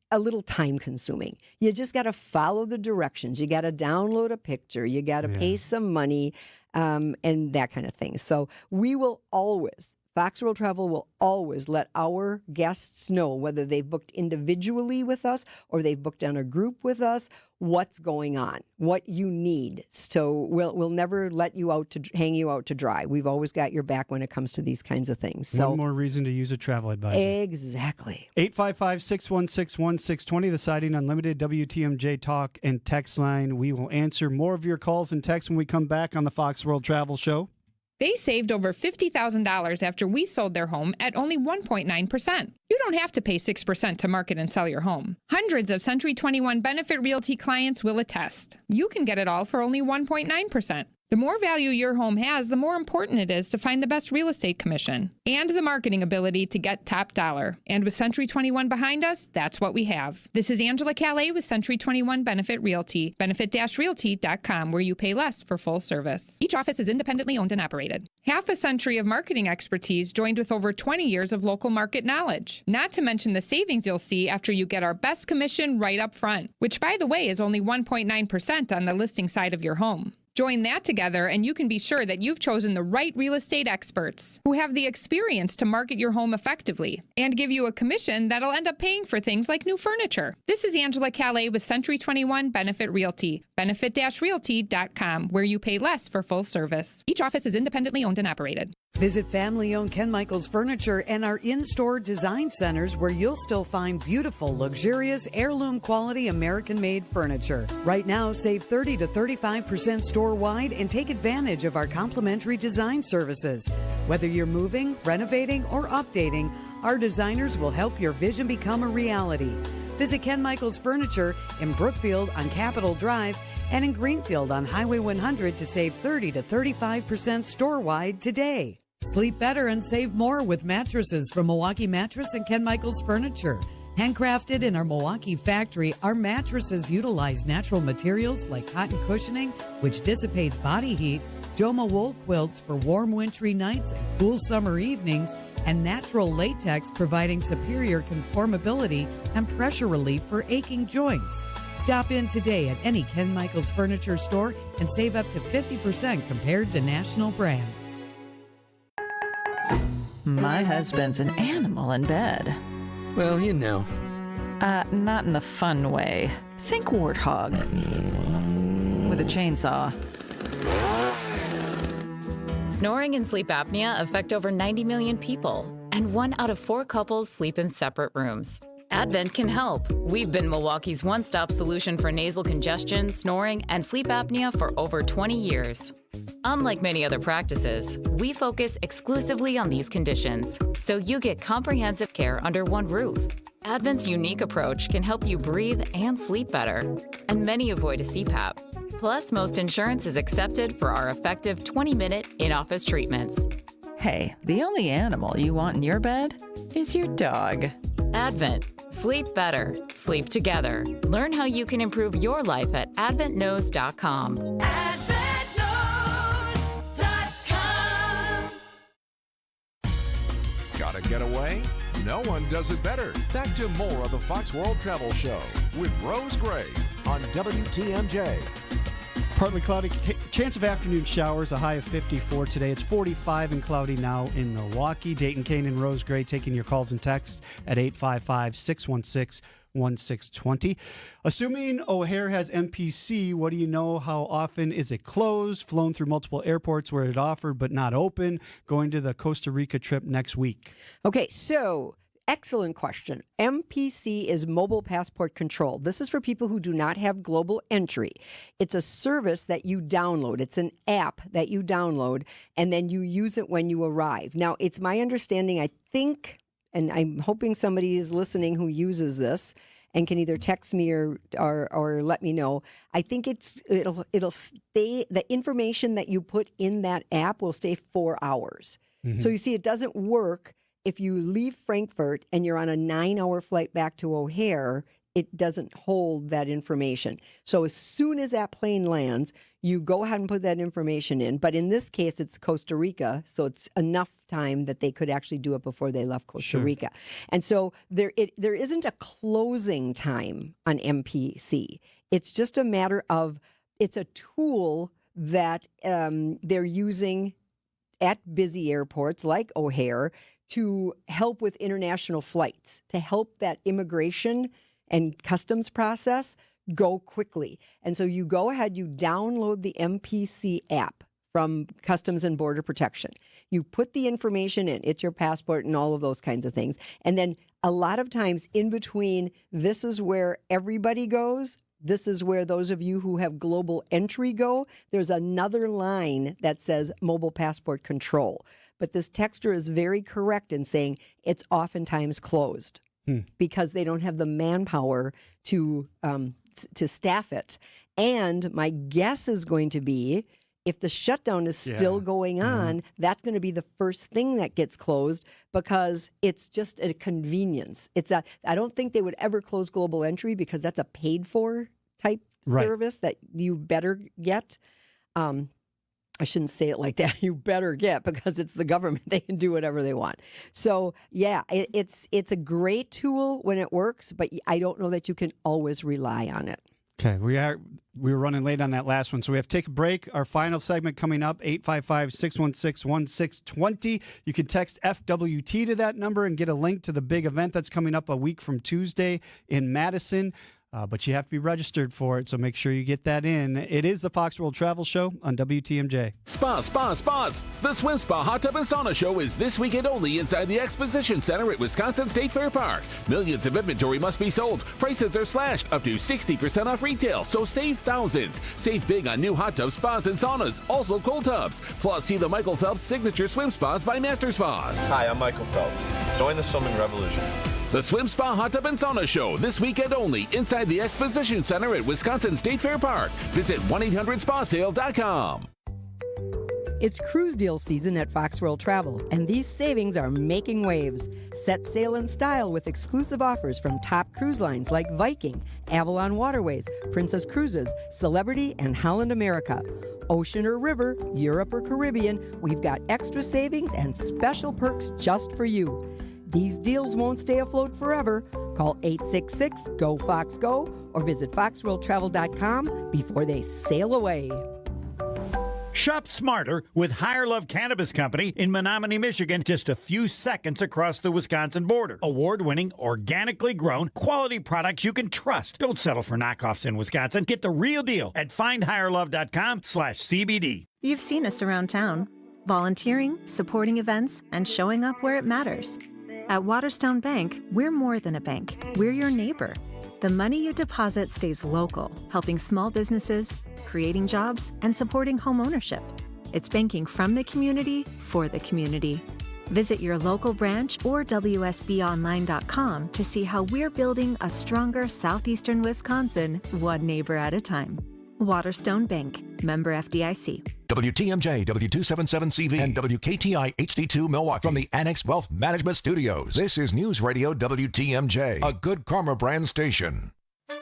S9: a little time consuming. You just got to follow the directions. You got to download a picture. You got to pay some money and that kind of thing. So we will always, Fox World Travel will always let our guests know, whether they've booked individually with us or they've booked on a group with us, what's going on, what you need. So we'll never let you out to hang you out to dry. We've always got your back when it comes to these kinds of things. So
S8: one more reason to use a travel advisor.
S9: Exactly.
S8: 855-616-1620, the Siding Unlimited WTMJ talk and text line. We will answer more of your calls and texts when we come back on the Fox World Travel Show.
S2: They saved over $50,000 after we sold their home at only 1.9%. You don't have to pay 6% to market and sell your home. Hundreds of Century 21 Benefit Realty clients will attest. You can get it all for only 1.9%. The more value your home has, the more important it is to find the best real estate commission and the marketing ability to get top dollar. And with Century 21 behind us, that's what we have. This is Angela Calais with Century 21 Benefit Realty, benefit-realty.com, where you pay less for full service. Each office is independently owned and operated. Half a century of marketing expertise joined with over 20 years of local market knowledge. Not to mention the savings you'll see after you get our best commission right up front, which, by the way, is only 1.9% on the listing side of your home. Join that together and you can be sure that you've chosen the right real estate experts who have the experience to market your home effectively and give you a commission that'll end up paying for things like new furniture. This is Angela Calais with Century 21 Benefit Realty, benefit-realty.com, where you pay less for full service. Each office is independently owned and operated.
S3: Visit family-owned Ken Michaels Furniture and our in-store design centers where you'll still find beautiful, luxurious, heirloom-quality American-made furniture. Right now, save 30 to 35% store-wide and take advantage of our complimentary design services. Whether you're moving, renovating, or updating, our designers will help your vision become a reality. Visit Ken Michaels Furniture in Brookfield on Capitol Drive and in Greenfield on Highway 100 to save 30 to 35% store-wide today. Sleep better and save more with mattresses from Milwaukee Mattress and Ken Michaels Furniture. Handcrafted in our Milwaukee factory, our mattresses utilize natural materials like cotton cushioning, which dissipates body heat, Joma wool quilts for warm wintry nights and cool summer evenings, and natural latex providing superior conformability and pressure relief for aching joints. Stop in today at any Ken Michaels Furniture store and save up to 50% compared to national brands.
S4: My husband's an animal in bed.
S7: Well, you know.
S4: Not in the fun way. Think warthog. With a chainsaw.
S10: Snoring and sleep apnea affect over 90 million people, and 1 out of 4 couples sleep in separate rooms. Advent can help. We've been Milwaukee's one-stop solution for nasal congestion, snoring, and sleep apnea for over 20 years. Unlike many other practices, we focus exclusively on these conditions, so you get comprehensive care under one roof. Advent's unique approach can help you breathe and sleep better, and many avoid a CPAP. Plus, most insurance is accepted for our effective 20-minute in-office treatments.
S4: Hey, the only animal you want in your bed is your dog.
S10: Advent. Sleep better. Sleep together. Learn how you can improve your life at adventknows.com.
S6: Gotta get away? No one does it better. Back to more of the Fox World Travel Show with Rose Gray on WTMJ.
S8: Partly cloudy, chance of afternoon showers, a high of 54 today. It's 45 and cloudy now in Milwaukee. Dayton, Kane, and Rose Gray taking your calls and texts at 855-616-1620. Assuming O'Hare has MPC, what do you know? How often is it closed? Flown through multiple airports where it offered but not open. Going to the Costa Rica trip next week.
S9: Okay, so excellent question. MPC is Mobile Passport Control. This is for people who do not have global entry. It's a service that you download. It's an app that you download, and then you use it when you arrive. Now, it's my understanding, I think, and I'm hoping somebody is listening who uses this and can either text me or let me know. I think it'll stay, the information that you put in that app will stay 4 hours. Mm-hmm. So you see, it doesn't work if you leave Frankfurt and you're on a 9-hour flight back to O'Hare. It doesn't hold that information. So as soon as that plane lands, you go ahead and put that information in. But in this case, it's Costa Rica, so it's enough time that they could actually do it before they left Costa Rica. And so there isn't a closing time on MPC. It's just a matter of, it's a tool that they're using at busy airports like O'Hare to help with international flights, to help that immigration and customs process go quickly. And so you go ahead, you download the MPC app from Customs and Border Protection. You put the information in, it's your passport and all of those kinds of things. And then a lot of times in between, this is where everybody goes. This is where those of you who have global entry go. There's another line that says Mobile Passport Control. But this texter is very correct in saying it's oftentimes closed because they don't have the manpower to staff it. And my guess is going to be if the shutdown is still going on, that's going to be the first thing that gets closed because it's just a convenience. I don't think they would ever close Global Entry because that's a paid for type service that you better get. I shouldn't say it like that. You better get because it's the government. They can do whatever they want. So yeah, it's a great tool when it works, but I don't know that you can always rely on it.
S8: Okay, we were running late on that last one, so we have to take a break. Our final segment coming up, 855-616-1620. You can text FWT to that number and get a link to the big event that's coming up a week from Tuesday in Madison. But you have to be registered for it, so make sure you get that in. It is the Fox World Travel Show on WTMJ.
S7: Spas. The Swim Spa Hot Tub and Sauna Show is this weekend only inside the Exposition Center at Wisconsin State Fair Park. Millions of inventory must be sold. Prices are slashed up to 60% off retail, so save thousands. Save big on new hot tubs, spas, and saunas, also cold tubs. Plus, see the Michael Phelps Signature Swim Spas by Master Spas.
S11: Hi, I'm Michael Phelps. Join the swimming revolution.
S7: The Swim Spa Hot Tub and Sauna Show this weekend only inside the Exposition Center at Wisconsin State Fair Park. Visit 1-800-SPASale.com.
S9: It's cruise deal season at Fox World Travel, and these savings are making waves. Set sail in style with exclusive offers from top cruise lines like Viking, Avalon Waterways, Princess Cruises, Celebrity, and Holland America. Ocean or river, Europe or Caribbean, we've got extra savings and special perks just for you. These deals won't stay afloat forever. Call 866-GO-FOX-GO or visit foxworldtravel.com before they sail away.
S13: Shop smarter with Higher Love Cannabis Company in Menominee, Michigan, just a few seconds across the Wisconsin border. Award-winning, organically grown, quality products you can trust. Don't settle for knockoffs in Wisconsin. Get the real deal at findhigherlove.com/CBD.
S14: You've seen us around town, volunteering, supporting events, and showing up where it matters. At Waterstone Bank, we're more than a bank. We're your neighbor. The money you deposit stays local, helping small businesses, creating jobs, and supporting home ownership. It's banking from the community for the community. Visit your local branch or WSBOnline.com to see how we're building a stronger southeastern Wisconsin, one neighbor at a time. Waterstone Bank, member FDIC.
S6: WTMJ, W277CV, and WKTI HD2 Milwaukee. From the Annex Wealth Management Studios, this is News Radio WTMJ, a Good Karma brand station.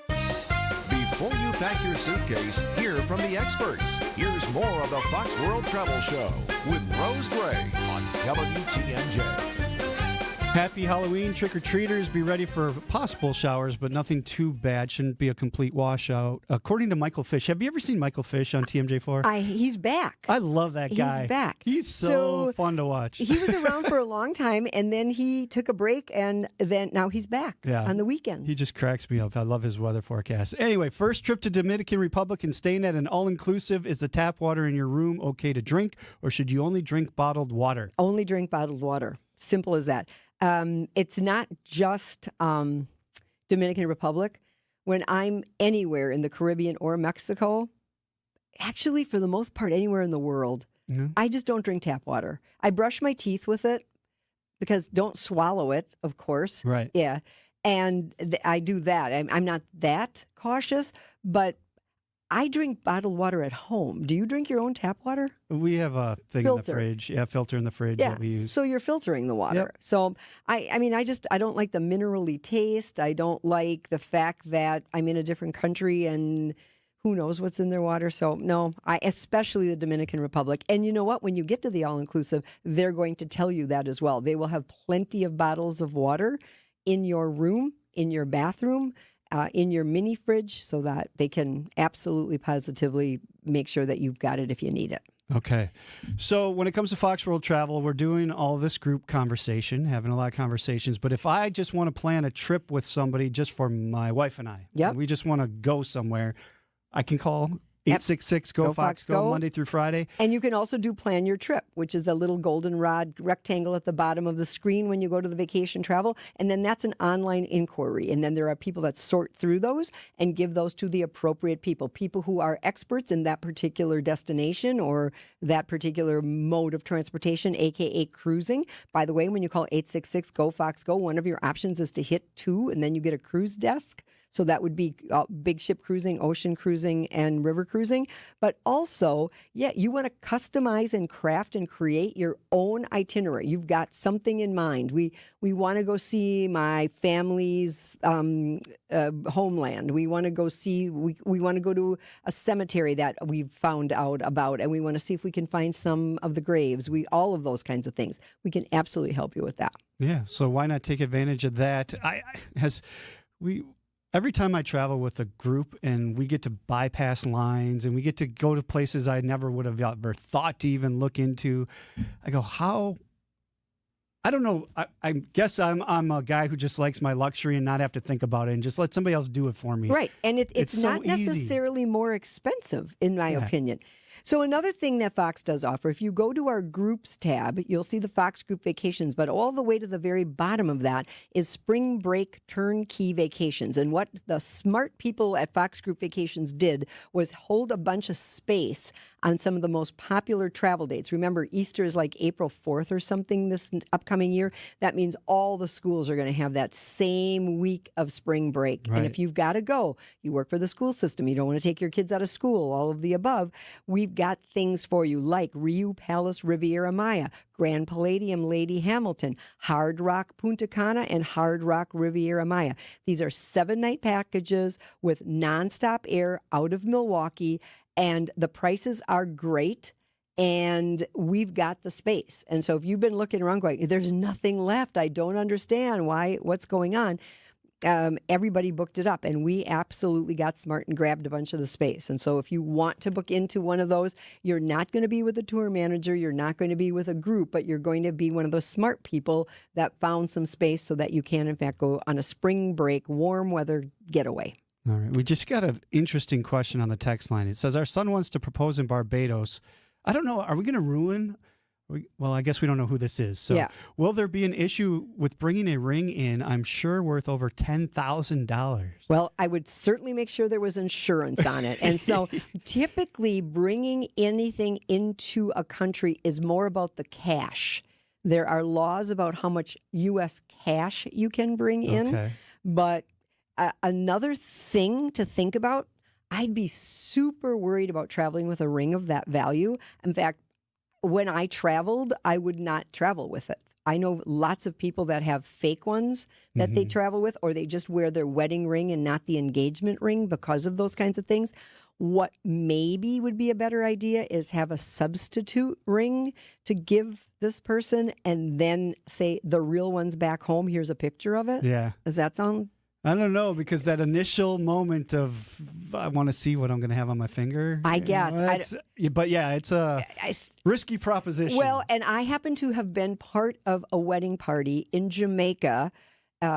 S6: Before you pack your suitcase, hear from the experts. Here's more of the Fox World Travel Show with Rose Gray on WTMJ.
S8: Happy Halloween, trick-or-treaters. Be ready for possible showers, but nothing too bad. Shouldn't be a complete washout. According to Michael Fish. Have you ever seen Michael Fish on TMJ4?
S9: He's back.
S8: I love that guy.
S9: He's back.
S8: He's so fun to watch.
S9: He was around for a long time, and then he took a break, and then now he's back on the weekends.
S8: He just cracks me up. I love his weather forecast. Anyway, first trip to Dominican Republic and staying at an all-inclusive. Is the tap water in your room okay to drink, or should you only drink bottled water?
S9: Only drink bottled water. Simple as that. It's not just Dominican Republic. When I'm anywhere in the Caribbean or Mexico, actually for the most part anywhere in the world, I just don't drink tap water. I brush my teeth with it because don't swallow it, of course.
S8: Right.
S9: Yeah. And I do that. I'm not that cautious, but I drink bottled water at home. Do you drink your own tap water?
S8: We have a thing in the fridge. Yeah, filter in the fridge that we use.
S9: So you're filtering the water.
S8: Yep.
S9: So I don't like the minerally taste. I don't like the fact that I'm in a different country and who knows what's in their water. So no, especially the Dominican Republic. And you know what? When you get to the all-inclusive, they're going to tell you that as well. They will have plenty of bottles of water in your room, in your bathroom, in your mini fridge, so that they can absolutely positively make sure that you've got it if you need it.
S8: Okay. So when it comes to Fox World Travel, we're doing all this group conversation, having a lot of conversations. But if I just want to plan a trip with somebody just for my wife and I, we just want to go somewhere, I can call 866-GO-FOX-GO Monday through Friday.
S9: And you can also do Plan Your Trip, which is the little goldenrod rectangle at the bottom of the screen when you go to the vacation travel. And then that's an online inquiry. And then there are people that sort through those and give those to the appropriate people who are experts in that particular destination or that particular mode of transportation, a.k.a. cruising. By the way, when you call 866-GO-FOX-GO, one of your options is to hit 2, and then you get a cruise desk. So that would be big ship cruising, ocean cruising, and river cruising. But also, you want to customize and craft and create your own itinerary. You've got something in mind. We want to go see my family's homeland. We want to go see, we want to go to a cemetery that we've found out about, and we want to see if we can find some of the graves. All of those kinds of things. We can absolutely help you with that.
S8: Yeah, so why not take advantage of that? Every time I travel with a group and we get to bypass lines and we get to go to places I never would have ever thought to even look into, I go, how? I don't know. I guess I'm a guy who just likes my luxury and not have to think about it and just let somebody else do it for me.
S9: Right, and it's
S8: so
S9: not necessarily more expensive, in my opinion. So another thing that Fox does offer, if you go to our groups tab, you'll see the Fox Group Vacations, but all the way to the very bottom of that is Spring Break Turnkey Vacations. And what the smart people at Fox Group Vacations did was hold a bunch of space on some of the most popular travel dates. Remember, Easter is like April 4th or something this upcoming year. That means all the schools are going to have that same week of spring break.
S8: Right.
S9: And if you've got to go, you work for the school system, you don't want to take your kids out of school, all of the above, we've got things for you like Riu Palace Riviera Maya, Grand Palladium Lady Hamilton, Hard Rock Punta Cana, and Hard Rock Riviera Maya. These are 7-night packages with nonstop air out of Milwaukee, and the prices are great. And we've got the space. And so if you've been looking around going, there's nothing left, I don't understand what's going on. Everybody booked it up, and we absolutely got smart and grabbed a bunch of the space. And so if you want to book into one of those, you're not going to be with a tour manager, you're not going to be with a group, but you're going to be one of the smart people that found some space so that you can, in fact, go on a spring break, warm weather getaway.
S8: All right. We just got an interesting question on the text line. It says, our son wants to propose in Barbados. I don't know. Are we going to ruin? Well, I guess we don't know who this is. So will there be an issue with bringing a ring in, I'm sure, worth over $10,000?
S9: Well, I would certainly make sure there was insurance on it. And so typically bringing anything into a country is more about the cash. There are laws about how much U.S. cash you can bring in.
S8: Okay.
S9: But another thing to think about, I'd be super worried about traveling with a ring of that value. In fact, when I traveled, I would not travel with it. I know lots of people that have fake ones that they travel with, or they just wear their wedding ring and not the engagement ring because of those kinds of things. What maybe would be a better idea is have a substitute ring to give this person and then say the real one's back home. Here's a picture of it.
S8: Yeah.
S9: Does that sound?
S8: I don't know, because that initial moment of I want to see what I'm going to have on my finger.
S9: I guess.
S8: But yeah, it's a risky proposition.
S9: Well, and I happen to have been part of a wedding party in Jamaica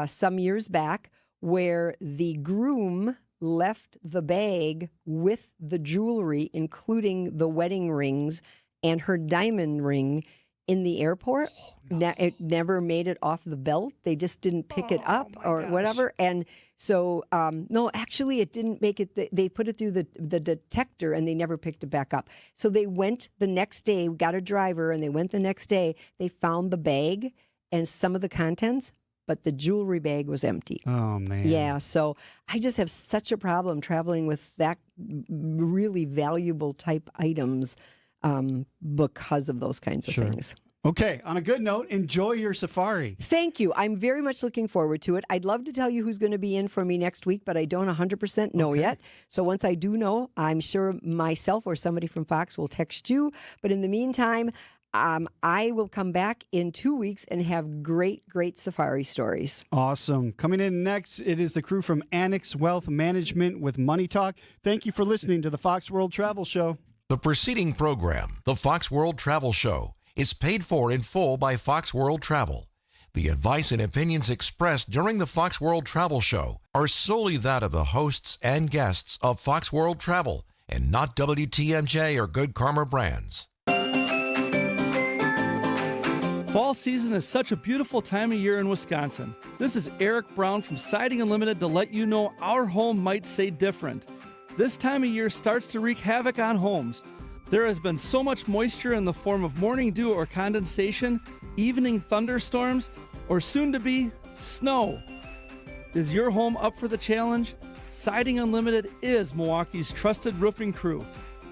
S9: some years back where the groom left the bag with the jewelry, including the wedding rings and her diamond ring, in the airport. It never made it off the belt. They just didn't pick it up or whatever. And so, no, actually it didn't make it. They put it through the detector and they never picked it back up. So they went the next day, got a driver, and they went the next day. They found the bag and some of the contents, but the jewelry bag was empty.
S8: Oh, man.
S9: Yeah, so I just have such a problem traveling with that really valuable type items because of those kinds of things.
S8: Okay, on a good note, enjoy your safari.
S9: Thank you. I'm very much looking forward to it. I'd love to tell you who's going to be in for me next week, but I don't 100% know yet. So once I do know, I'm sure myself or somebody from Fox will text you. But in the meantime, I will come back in 2 weeks and have great safari stories.
S8: Awesome. Coming in next, it is the crew from Annex Wealth Management with Money Talk. Thank you for listening to the Fox World Travel Show.
S6: The preceding program, the Fox World Travel Show, is paid for in full by Fox World Travel. The advice and opinions expressed during the Fox World Travel Show are solely that of the hosts and guests of Fox World Travel and not WTMJ or Good Karma brands.
S27: Fall season is such a beautiful time of year in Wisconsin. This is Eric Brown from Siding Unlimited to let you know our home might say different. This time of year starts to wreak havoc on homes. There has been so much moisture in the form of morning dew or condensation, evening thunderstorms, or soon to be snow. Is your home up for the challenge? Siding Unlimited is Milwaukee's trusted roofing crew.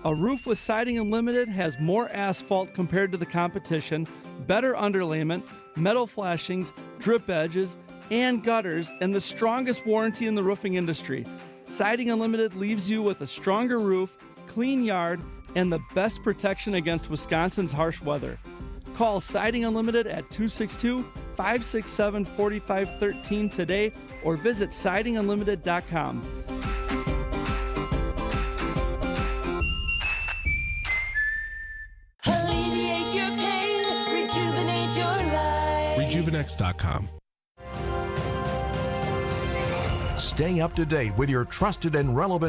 S27: A roof with Siding Unlimited has more asphalt compared to the competition, better underlayment, metal flashings, drip edges, and gutters, and the strongest warranty in the roofing industry. Siding Unlimited leaves you with a stronger roof, clean yard, and the best protection against Wisconsin's harsh weather. Call Siding Unlimited at 262-567-4513 today or visit sidingunlimited.com.
S12: Alleviate your pain, rejuvenate your life.
S15: Rejuvenex.com.
S6: Stay up to date with your trusted and relevant